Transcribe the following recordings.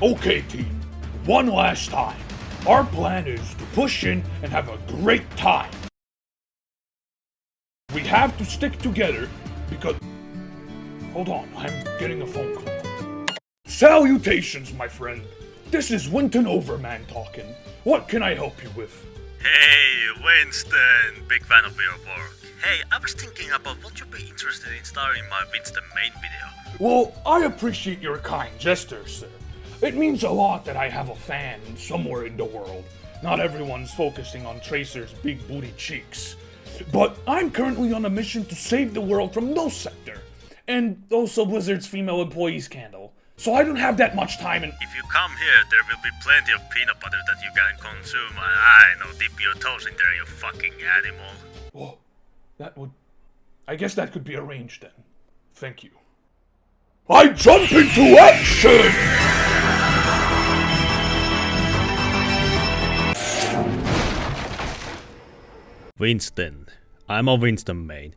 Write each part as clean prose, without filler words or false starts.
Okay, team, one last time. Our plan is to push in and have a great time. We have to stick together because... Hold on, I'm getting a phone call. Salutations, my friend. This is Winton Overwat talking. What can I help you with? Hey, Winston! Big fan of your work. Hey, I was thinking about would you be interested in starring in my Winston Main video? Well, I appreciate your kind gesture, sir. It means a lot that I have a fan somewhere in the world. Not everyone's focusing on Tracer's big booty cheeks. But I'm currently on a mission to save the world from no sector. And also Blizzard's female employee scandal. So I don't have that much time and... If you come here, there will be plenty of peanut butter that you can consume and I know, dip your toes in there, you fucking animal. Oh, that would... I guess that could be arranged then. Thank you. I jump into action! Winston. I'm a Winston Main.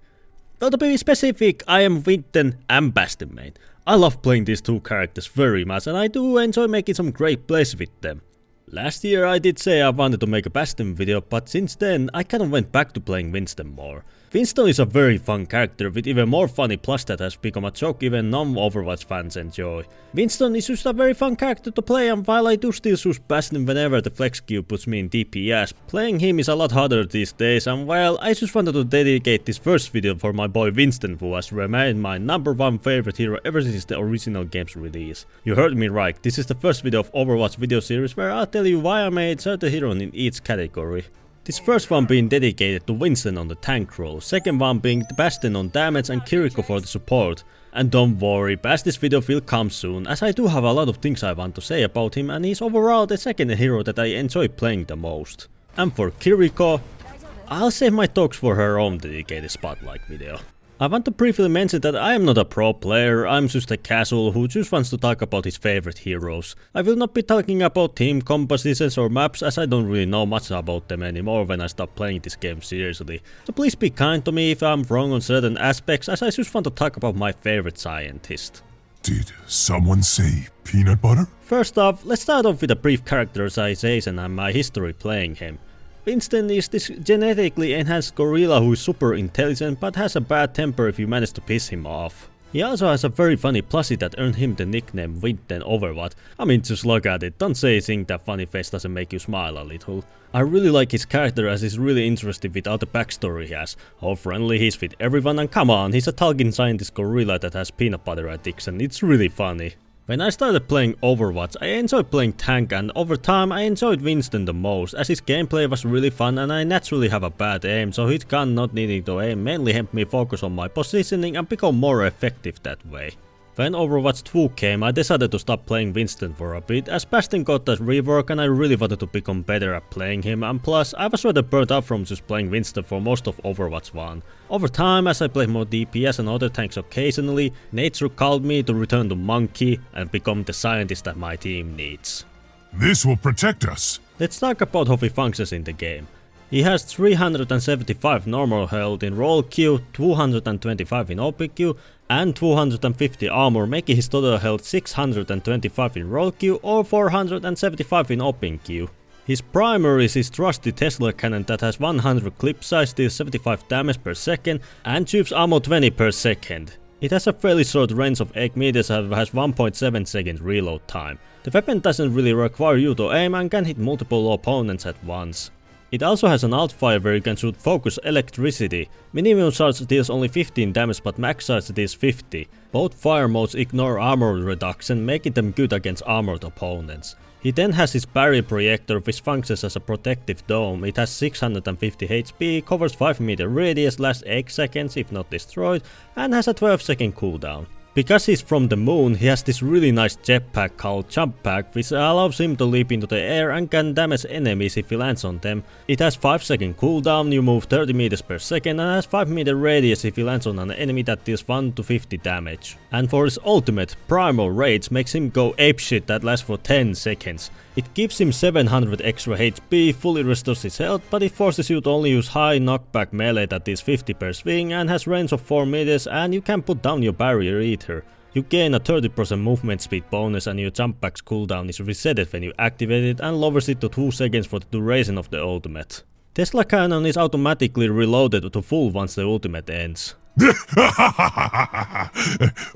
Well, to be specific, I am Winton and Bastion Main. I love playing these two characters very much and I do enjoy making some great plays with them. Last year I did say I wanted to make a Bastion video, but since then I kind of went back to playing Winston more. Winston is a very fun character with even more funny plus that has become a joke even non-Overwatch fans enjoy. Winston is just a very fun character to play, and while I do still choose Bastion whenever the flex queue puts me in DPS, playing him is a lot harder these days, and well, I just wanted to dedicate this first video for my boy Winston, who has remained my #1 favorite hero ever since the original game's release. You heard me right, this is the first video of Overwatch video series where I'll tell you why I made certain hero in each category. This first one being dedicated to Winston on the tank role, second one being the Bastion on damage and Kiriko for the support. And don't worry, past this video will come soon, as I do have a lot of things I want to say about him and he's overall the second hero that I enjoy playing the most. And for Kiriko, I'll save my talks for her own dedicated spotlight video. I want to briefly mention that I am not a pro player, I'm just a casual who just wants to talk about his favorite heroes. I will not be talking about team compositions or maps, as I don't really know much about them anymore when I stop playing this game seriously. So please be kind to me if I'm wrong on certain aspects, as I just want to talk about my favorite scientist. Did someone say peanut butter? First off, let's start off with a brief characterization and my history playing him. Winston is this genetically enhanced gorilla who is super intelligent but has a bad temper if you manage to piss him off. He also has a very funny plushie that earned him the nickname Winton Overwat. I mean, just look at it, don't say you think that funny face doesn't make you smile a little. I really like his character as he's really interesting with all the backstory he has, how friendly he is with everyone, and come on, he's a talking scientist gorilla that has peanut butter addiction, it's really funny. When I started playing Overwatch, I enjoyed playing tank, and over time I enjoyed Winston the most, as his gameplay was really fun and I naturally have a bad aim, so his gun not needing to aim mainly helped me focus on my positioning and become more effective that way. When Overwatch 2 came, I decided to stop playing Winston for a bit, as Bastion got that rework and I really wanted to become better at playing him, and plus I was rather burnt out from just playing Winston for most of Overwatch 1. Over time, as I played more DPS and other tanks occasionally, nature called me to return to Monkey and become the scientist that my team needs. This will protect us. Let's talk about how he functions in the game. He has 375 normal health in roll Q, 225 in OP Q, and 250 armor, making his total health 625 in roll Q or 475 in OP Q. His primary is his trusty Tesla cannon that has 100 clip size, deals 75 damage per second, and shoots ammo 20 per second. It has a fairly short range of 8 meters and has 1.7 seconds reload time. The weapon doesn't really require you to aim and can hit multiple opponents at once. It also has an alt fire where you can shoot focus electricity. Minimum charge deals only 15 damage but max charge deals 50. Both fire modes ignore armor reduction, making them good against armored opponents. He then has his barrier projector, which functions as a protective dome. It has 650 HP, covers 5 meter radius, lasts 8 seconds if not destroyed, and has a 12-second cooldown. Because he's from the moon, he has this really nice jetpack called Jump Pack, which allows him to leap into the air and can damage enemies if he lands on them. It has 5-second cooldown, you move 30 meters per second, and has 5 meter radius if he lands on an enemy that deals 1 to 50 damage. And for his ultimate, Primal Rage makes him go apeshit that lasts for 10 seconds. It gives him 700 extra HP, fully restores his health, but it forces you to only use high knockback melee that is 50 per swing and has range of 4 meters, and you can put down your barrier either. You gain a 30% movement speed bonus and your jump back's cooldown is resetted when you activate it and lowers it to 2 seconds for the duration of the ultimate. Tesla Cannon is automatically reloaded to full once the ultimate ends.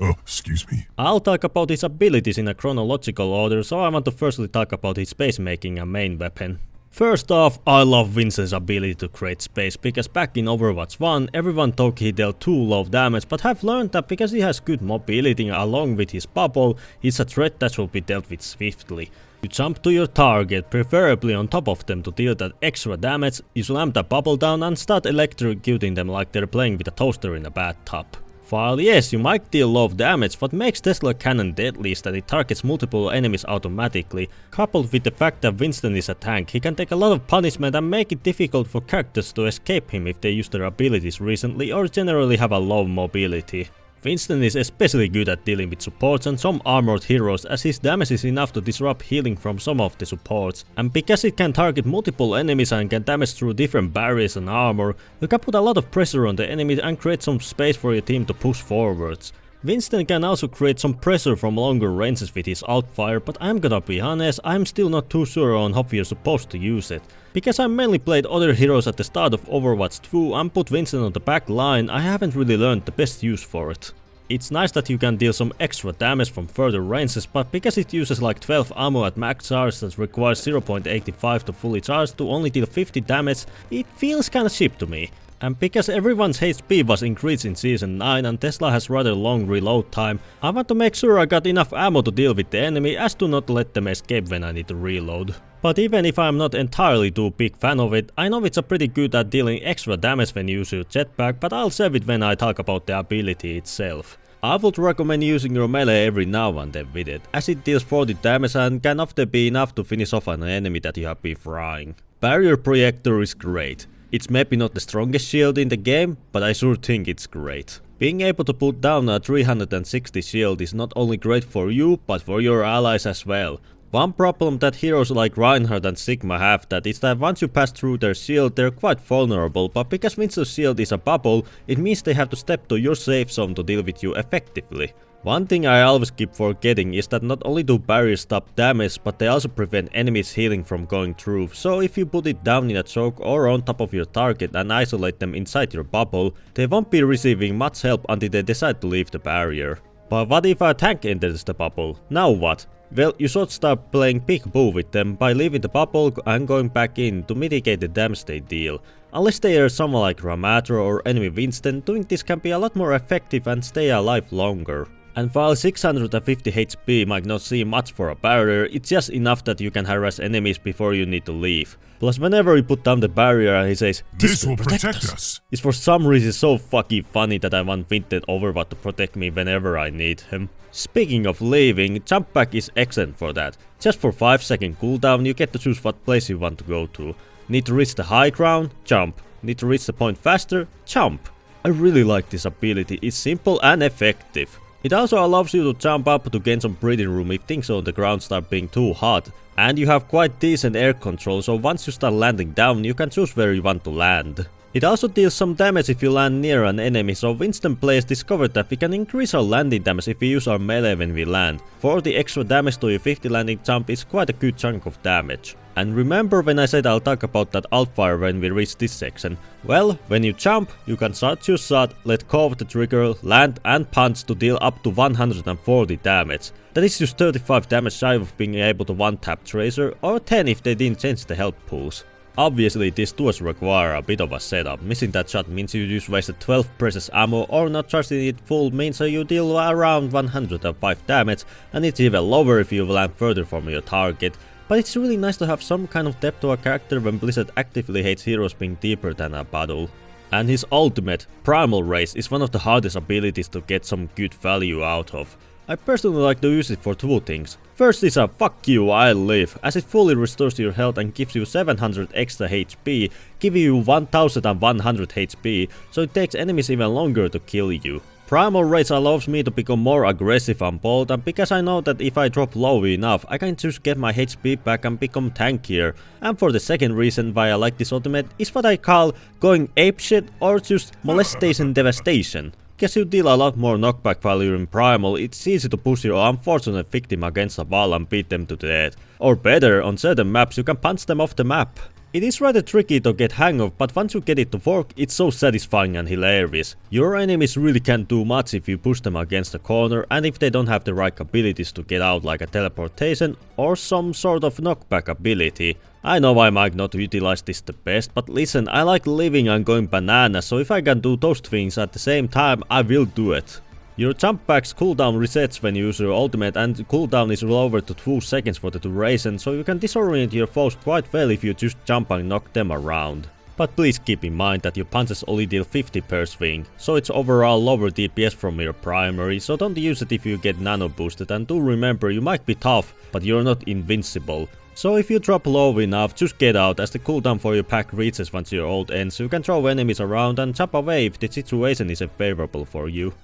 Oh, excuse me. I'll talk about his abilities in a chronological order, so I want to firstly talk about his space making a main weapon. First off, I love Winston's ability to create space, because back in Overwatch 1 everyone thought he dealt too low damage, but have learned that because he has good mobility along with his bubble, he's a threat that should be dealt with swiftly. You jump to your target, preferably on top of them to deal that extra damage, you slam the bubble down and start electrocuting them like they're playing with a toaster in a bathtub. While yes, you might deal low damage, what makes Tesla Cannon deadly is that it targets multiple enemies automatically. Coupled with the fact that Winston is a tank, he can take a lot of punishment and make it difficult for characters to escape him if they use their abilities recently or generally have a low mobility. Winston is especially good at dealing with supports and some armored heroes, as his damage is enough to disrupt healing from some of the supports, and because it can target multiple enemies and can damage through different barriers and armor, you can put a lot of pressure on the enemy and create some space for your team to push forwards. Winston can also create some pressure from longer ranges with his alt fire, but I'm gonna be honest, I'm still not too sure on how you're supposed to use it. Because I mainly played other heroes at the start of Overwatch 2 and put Winston on the back line, I haven't really learned the best use for it. It's nice that you can deal some extra damage from further ranges, but because it uses like 12 ammo at max charge that requires 0.85 to fully charge to only deal 50 damage, it feels kinda cheap to me. And because everyone's HP was increased in Season 9 and Tesla has rather long reload time, I want to make sure I got enough ammo to deal with the enemy as to not let them escape when I need to reload. But even if I'm not entirely too big fan of it, I know it's a pretty good at dealing extra damage when you use your jetpack, but I'll save it when I talk about the ability itself. I would recommend using your melee every now and then with it, as it deals 40 damage and can often be enough to finish off an enemy that you have been frying. Barrier Projector is great. It's maybe not the strongest shield in the game, but I sure think it's great. Being able to put down a 360 shield is not only great for you, but for your allies as well. One problem that heroes like Reinhardt and Sigma have that is that once you pass through their shield they're quite vulnerable, but because Winston's shield is a bubble, it means they have to step to your safe zone to deal with you effectively. One thing I always keep forgetting is that not only do barriers stop damage, but they also prevent enemies healing from going through, so if you put it down in a choke or on top of your target and isolate them inside your bubble, they won't be receiving much help until they decide to leave the barrier. But what if a tank enters the bubble? Now what? Well, you should start playing peek-boo with them by leaving the bubble and going back in to mitigate the damage they deal. Unless they are someone like Ramatro or enemy Winston, doing this can be a lot more effective and stay alive longer. And while 650 HP might not seem much for a barrier, it's just enough that you can harass enemies before you need to leave. Plus whenever you put down the barrier and he says, "This will protect us," it's for some reason so fucking funny that I want Winton Overwat to protect me whenever I need him. Speaking of leaving, jump back is excellent for that. Just for 5-second cooldown you get to choose what place you want to go to. Need to reach the high ground? Jump. Need to reach the point faster? Jump. I really like this ability, it's simple and effective. It also allows you to jump up to gain some breathing room if things on the ground start being too hot. And you have quite decent air control, so once you start landing down you can choose where you want to land. It also deals some damage if you land near an enemy, so Winston players discovered that we can increase our landing damage if we use our melee when we land. 40 extra damage to your 50 landing jump is quite a good chunk of damage. And remember when I said I'll talk about that alt fire when we reach this section? Well, when you jump, you can charge your shot, let go of the trigger, land and punch to deal up to 140 damage. That is just 35 damage shy of being able to one-tap Tracer, or 10 if they didn't change the health pools. Obviously this does require a bit of a setup. Missing that shot means you just wasted 12 precious ammo, or not charging it full means you deal around 105 damage, and it's even lower if you land further from your target. But it's really nice to have some kind of depth to a character when Blizzard actively hates heroes being deeper than a battle. And his ultimate, Primal Race, is one of the hardest abilities to get some good value out of. I personally like to use it for two things. First is a fuck you, I live, as it fully restores your health and gives you 700 extra HP, giving you 1100 HP, so it takes enemies even longer to kill you. Primal Rage allows me to become more aggressive and bold, and because I know that if I drop low enough, I can just get my HP back and become tankier. And for the second reason why I like this ultimate is what I call going apeshit or just molestation devastation. Because you deal a lot more knockback while you're in Primal, it's easy to push your unfortunate victim against a wall and beat them to death. Or better, on certain maps you can punch them off the map. It is rather tricky to get hang of, but once you get it to work, it's so satisfying and hilarious. Your enemies really can't do much if you push them against the corner and if they don't have the right abilities to get out, like a teleportation or some sort of knockback ability. I know I might not utilize this the best, but listen, I like living and going bananas, so if I can do those things at the same time, I will do it. Your jump back's cooldown resets when you use your ultimate, and the cooldown is lowered to 2 seconds for the duration, so you can disorient your foes quite well if you just jump and knock them around. But please keep in mind that your punches only deal 50 per swing, so it's overall lower DPS from your primary, so don't use it if you get nano boosted, and do remember you might be tough, but you're not invincible. So if you drop low enough, just get out as the cooldown for your pack reaches once your ult ends, so you can throw enemies around and jump away if the situation isn't favorable for you.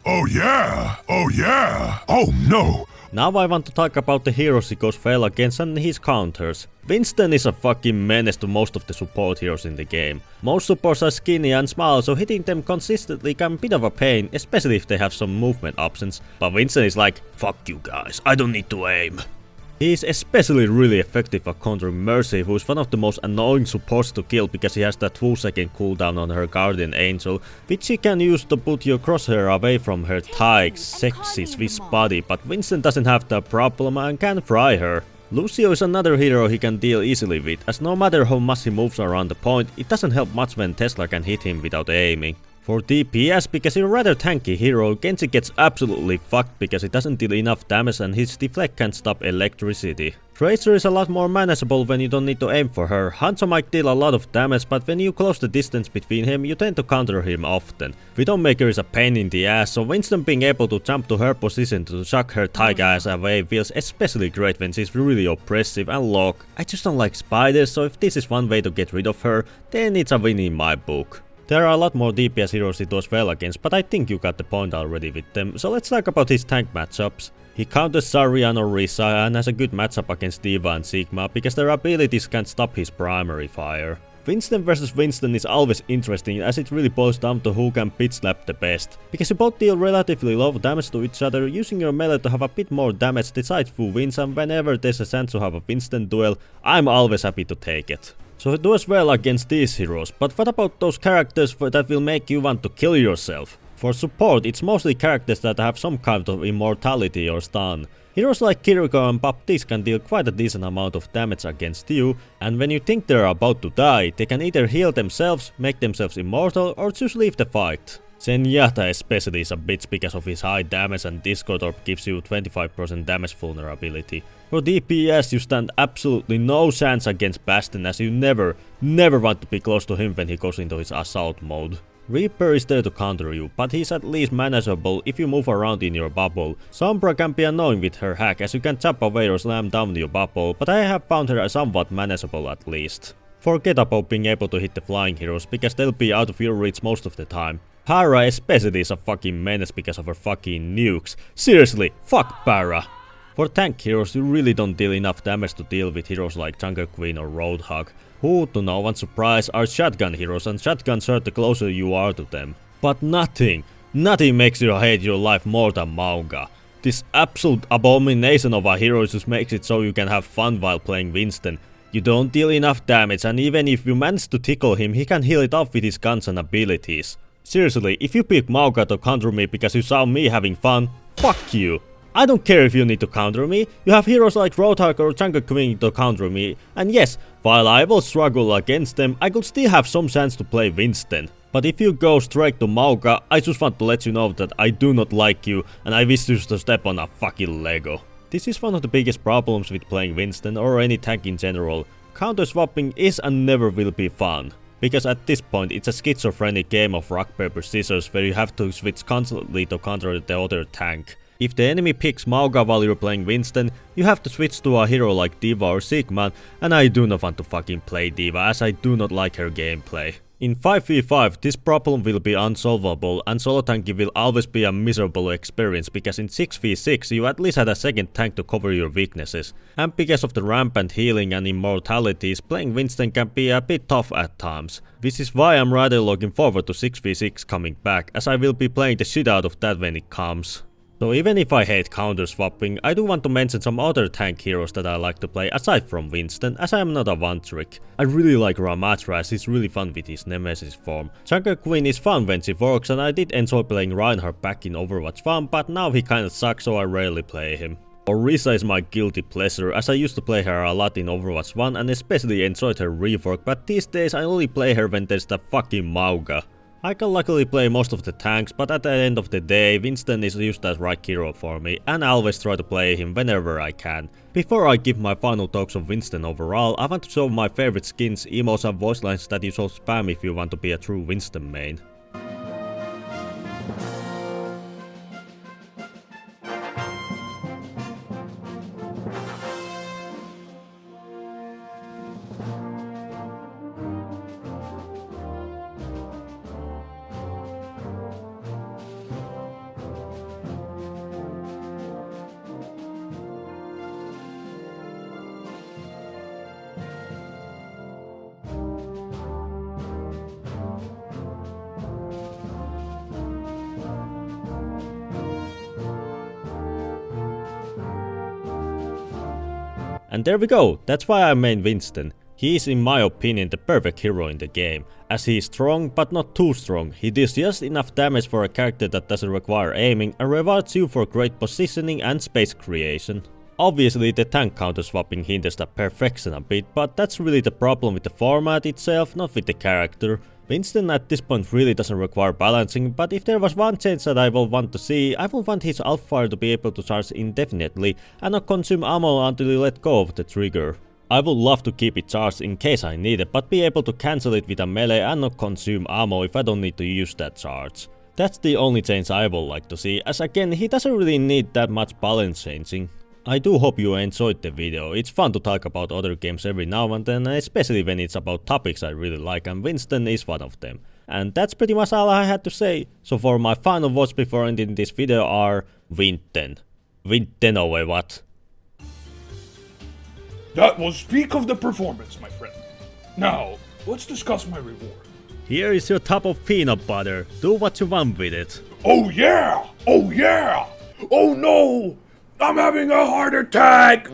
Oh yeah! Oh yeah! Oh no! Now I want to talk about the heroes he goes well against and his counters. Winston is a fucking menace to most of the support heroes in the game. Most supports are skinny and small, so hitting them consistently can be a bit of a pain, especially if they have some movement options. But Winston is like, fuck you guys, I don't need to aim. He is especially really effective at countering Mercy, who is one of the most annoying supports to kill because he has that 2-second cooldown on her Guardian Angel, which she can use to put your crosshair away from her tight, sexy Swiss body, but Winston doesn't have that problem and can fry her. Lucio is another hero he can deal easily with, as no matter how much he moves around the point, it doesn't help much when Tesla can hit him without aiming. For DPS, because he's a rather tanky hero, Genji gets absolutely fucked because he doesn't deal enough damage and his deflect can't stop electricity. Tracer is a lot more manageable when you don't need to aim for her. Hanzo might deal a lot of damage, but when you close the distance between him, you tend to counter him often. Widowmaker is a pain in the ass, so Winston being able to jump to her position to chuck her tiger ass away feels especially great when she's really oppressive and lock. I just don't like spiders, so if this is one way to get rid of her, then it's a win in my book. There are a lot more DPS heroes he does well against, but I think you got the point already with them, so let's talk about his tank matchups. He counters Zarya and Orisa and has a good matchup against D.Va and Sigma because their abilities can't stop his primary fire. Winston vs Winston is always interesting as it really boils down to who can pitch slap the best. Because you both deal relatively low damage to each other, using your melee to have a bit more damage decides who wins, and whenever there's a chance to have a Winston duel, I'm always happy to take it. So he does well against these heroes, but what about those characters that will make you want to kill yourself? For support, it's mostly characters that have some kind of immortality or stun. Heroes like Kiriko and Baptiste can deal quite a decent amount of damage against you, and when you think they're about to die, they can either heal themselves, make themselves immortal, or just leave the fight. Zenyatta especially is a bitch because of his high damage, and Discord Orb gives you 25% damage vulnerability. For DPS, you stand absolutely no chance against Bastion, as you never want to be close to him when he goes into his assault mode. Reaper is there to counter you, but he's at least manageable if you move around in your bubble. Sombra can be annoying with her hack, as you can jump away or slam down your bubble, but I have found her somewhat manageable at least. Forget about being able to hit the flying heroes, because they'll be out of your reach most of the time. Para especially is a fucking menace because of her fucking nukes. Seriously, fuck Para! For tank heroes, you really don't deal enough damage to deal with heroes like Jungle Queen or Roadhog, who, to no one's surprise, are shotgun heroes, and shotguns hurt the closer you are to them. But nothing makes you hate your life more than Mauga. This absolute abomination of a hero just makes it so you can have fun while playing Winston. You don't deal enough damage, and even if you manage to tickle him, he can heal it off with his guns and abilities. Seriously, if you pick Mauga to counter me because you saw me having fun, fuck you. I don't care if you need to counter me, you have heroes like Roadhog or Jungle Queen to counter me, and yes, while I will struggle against them, I could still have some chance to play Winston. But if you go straight to Mauga, I just want to let you know that I do not like you, and I wish you to step on a fucking Lego. This is one of the biggest problems with playing Winston or any tank in general. Counter swapping is and never will be fun. Because at this point it's a schizophrenic game of rock paper scissors where you have to switch constantly to counter the other tank. If the enemy picks Mauga while you're playing Winston, you have to switch to a hero like D.Va or Sigma, and I do not want to fucking play D.Va as I do not like her gameplay. In 5v5, this problem will be unsolvable and solo tanking will always be a miserable experience because in 6v6 you at least had a second tank to cover your weaknesses. And because of the rampant healing and immortalities, playing Winston can be a bit tough at times. This is why I'm rather looking forward to 6v6 coming back, as I will be playing the shit out of that when it comes. So even if I hate counter swapping, I do want to mention some other tank heroes that I like to play aside from Winston, as I am not a one trick. I really like Ramatra as he's really fun with his Nemesis form. Jungle Queen is fun when she works, and I did enjoy playing Reinhardt back in Overwatch 1, but now he kinda sucks, so I rarely play him. Orisa is my guilty pleasure, as I used to play her a lot in Overwatch 1 and especially enjoyed her rework, but these days I only play her when there's that fucking Mauga. I can luckily play most of the tanks, but at the end of the day, Winston is used as right hero for me, and I always try to play him whenever I can. Before I give my final talks on Winston overall, I want to show my favorite skins, emotes and voice lines that you should spam if you want to be a true Winston main. And there we go, that's why I main Winston. He is in my opinion the perfect hero in the game, as he is strong but not too strong. He deals just enough damage for a character that doesn't require aiming and rewards you for great positioning and space creation. Obviously the tank counter swapping hinders that perfection a bit, but that's really the problem with the format itself, not with the character. Winston at this point really doesn't require balancing, but if there was one change that I would want to see, I would want his Alfire to be able to charge indefinitely and not consume ammo until you let go of the trigger. I would love to keep it charged in case I need it, but be able to cancel it with a melee and not consume ammo if I don't need to use that charge. That's the only change I would like to see, as again he doesn't really need that much balance changing. I do hope you enjoyed the video. It's fun to talk about other games every now and then, especially when it's about topics I really like, and Winston is one of them. And that's pretty much all I had to say. So for my final words before ending this video are Winton Overwat. That was peak of the performance, my friend. Now, let's discuss my reward. Here is your top of peanut butter. Do what you want with it. Oh yeah! Oh yeah! Oh no! I'm having a heart attack!